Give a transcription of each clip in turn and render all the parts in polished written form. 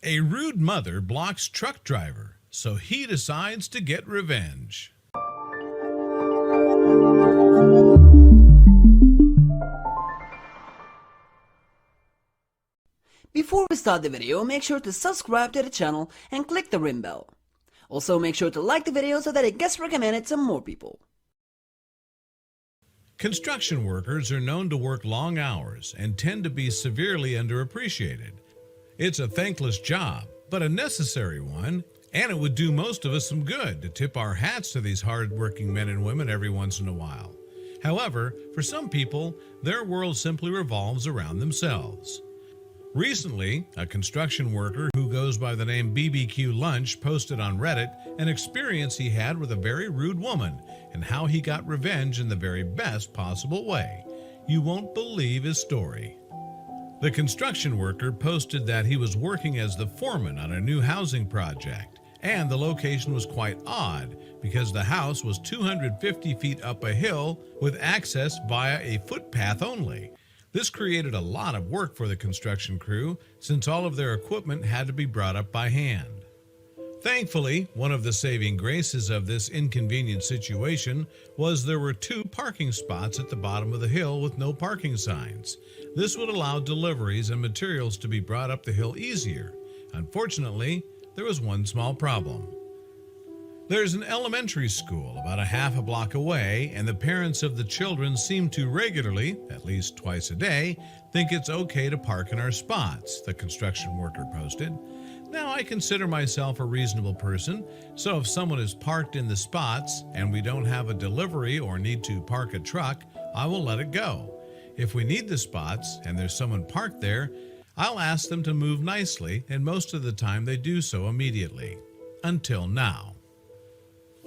A rude mother blocks truck driver, so he decides to get revenge. Before we start the video, make sure to subscribe to the channel and click the ring bell. Also make sure to like the video so that it gets recommended to more people. Construction workers are known to work long hours and tend to be severely underappreciated. It's a thankless job, but a necessary one, and it would do most of us some good to tip our hats to these hard-working men and women every once in a while. However, for some people, their world simply revolves around themselves. Recently, a construction worker who goes by the name BBQ Lunch posted on Reddit an experience he had with a very rude woman and how he got revenge in the very best possible way. You won't believe his story. The construction worker posted that he was working as the foreman on a new housing project, and the location was quite odd because the house was 250 feet up a hill with access via a footpath only. This created a lot of work for the construction crew since all of their equipment had to be brought up by hand. Thankfully, one of the saving graces of this inconvenient situation was there were 2 parking spots at the bottom of the hill with no parking signs. This would allow deliveries and materials to be brought up the hill easier. Unfortunately, there was one small problem. There's an elementary school about a half a block away, and the parents of the children seem to regularly, at least twice a day, think it's okay to park in our spots, the construction worker posted. Now, I consider myself a reasonable person, so if someone is parked in the spots and we don't have a delivery or need to park a truck, I will let it go. If we need the spots and there's someone parked there, I'll ask them to move nicely, and most of the time they do so immediately. Until now.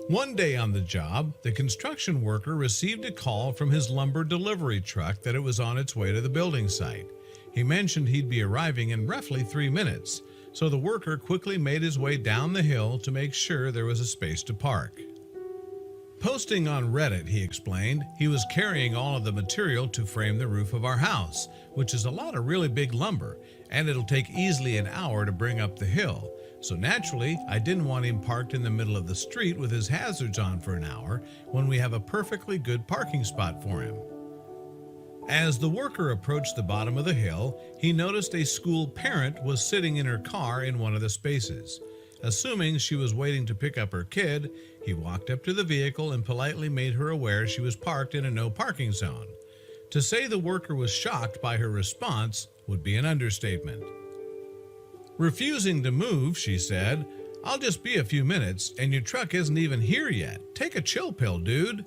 One day on the job, the construction worker received a call from his lumber delivery truck that it was on its way to the building site. He mentioned he'd be arriving in roughly 3 minutes, so the worker quickly made his way down the hill to make sure there was a space to park. Posting on Reddit, he explained, he was carrying all of the material to frame the roof of our house, which is a lot of really big lumber, and it'll take easily an hour to bring up the hill. So naturally, I didn't want him parked in the middle of the street with his hazards on for an hour when we have a perfectly good parking spot for him. As the worker approached the bottom of the hill, he noticed a school parent was sitting in her car in one of the spaces. Assuming she was waiting to pick up her kid, he walked up to the vehicle and politely made her aware she was parked in a no parking zone. To say the worker was shocked by her response would be an understatement. Refusing to move, she said, "I'll just be a few minutes, and your truck isn't even here yet. Take a chill pill, dude."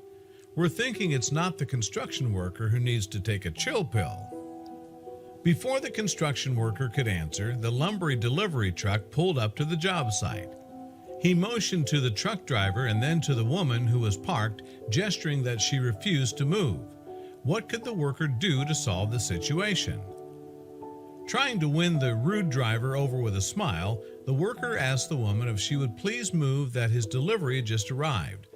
We're thinking it's not the construction worker who needs to take a chill pill. Before the construction worker could answer, the lumber delivery truck pulled up to the job site. He motioned to the truck driver and then to the woman who was parked, gesturing that she refused to move. What could the worker do to solve the situation? Trying to win the rude driver over with a smile, the worker asked the woman if she would please move, that his delivery had just arrived.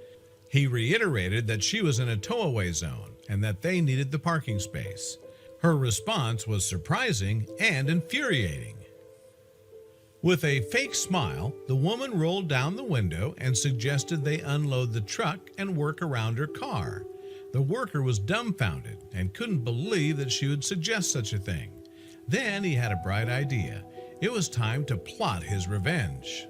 He reiterated that she was in a tow-away zone and that they needed the parking space. Her response was surprising and infuriating. With a fake smile, the woman rolled down the window and suggested they unload the truck and work around her car. The worker was dumbfounded and couldn't believe that she would suggest such a thing. Then he had a bright idea. It was time to plot his revenge.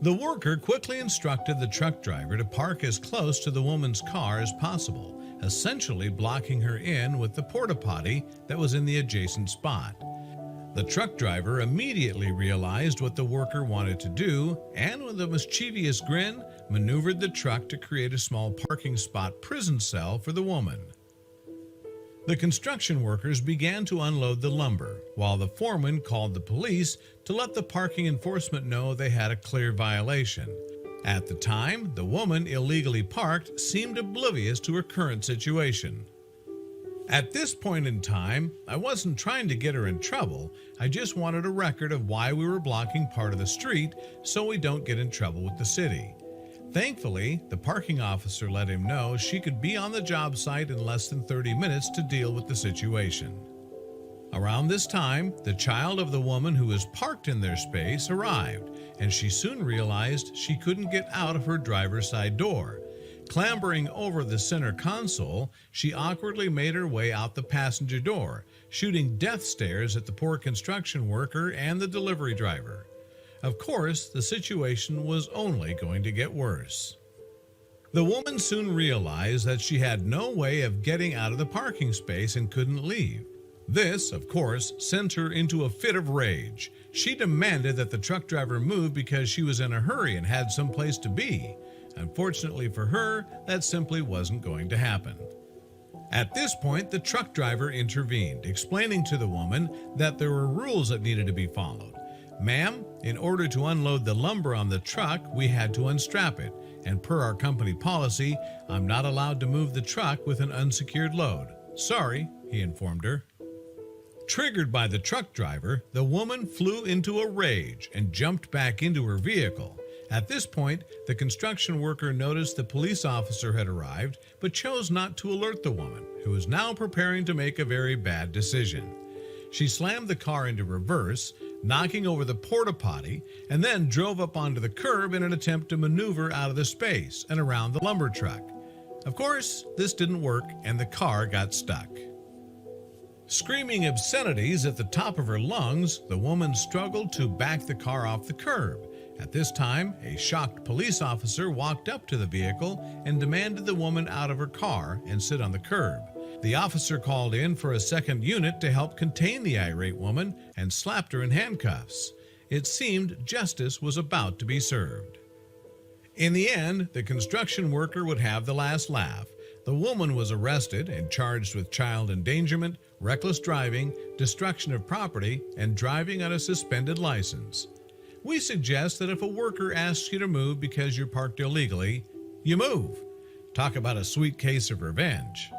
The worker quickly instructed the truck driver to park as close to the woman's car as possible, essentially blocking her in with the porta potty that was in the adjacent spot. The truck driver immediately realized what the worker wanted to do, and with a mischievous grin, maneuvered the truck to create a small parking spot prison cell for the woman. The construction workers began to unload the lumber, while the foreman called the police to let the parking enforcement know they had a clear violation. At the time, the woman illegally parked seemed oblivious to her current situation. At this point in time, I wasn't trying to get her in trouble. I just wanted a record of why we were blocking part of the street so we don't get in trouble with the city. Thankfully, the parking officer let him know she could be on the job site in less than 30 minutes to deal with the situation. Around this time, the child of the woman who was parked in their space arrived, and she soon realized she couldn't get out of her driver's side door. Clambering over the center console, she awkwardly made her way out the passenger door, shooting death stares at the poor construction worker and the delivery driver. Of course, the situation was only going to get worse. The woman soon realized that she had no way of getting out of the parking space and couldn't leave. This, of course, sent her into a fit of rage. She demanded that the truck driver move because she was in a hurry and had someplace to be. Unfortunately for her, that simply wasn't going to happen. At this point, the truck driver intervened, explaining to the woman that there were rules that needed to be followed. "Ma'am, in order to unload the lumber on the truck, we had to unstrap it, and per our company policy, I'm not allowed to move the truck with an unsecured load. Sorry," he informed her. Triggered by the truck driver, the woman flew into a rage and jumped back into her vehicle. At this point, the construction worker noticed the police officer had arrived, but chose not to alert the woman, who was now preparing to make a very bad decision. She slammed the car into reverse, knocking over the porta potty, and then drove up onto the curb in an attempt to maneuver out of the space and around the lumber truck. Of course, this didn't work and the car got stuck. Screaming obscenities at the top of her lungs, the woman struggled to back the car off the curb. At this time, a shocked police officer walked up to the vehicle and demanded the woman out of her car and sit on the curb. The officer called in for a second unit to help contain the irate woman and slapped her in handcuffs. It seemed justice was about to be served. In the end, the construction worker would have the last laugh. The woman was arrested and charged with child endangerment, reckless driving, destruction of property, and driving on a suspended license. We suggest that if a worker asks you to move because you're parked illegally, you move. Talk about a sweet case of revenge.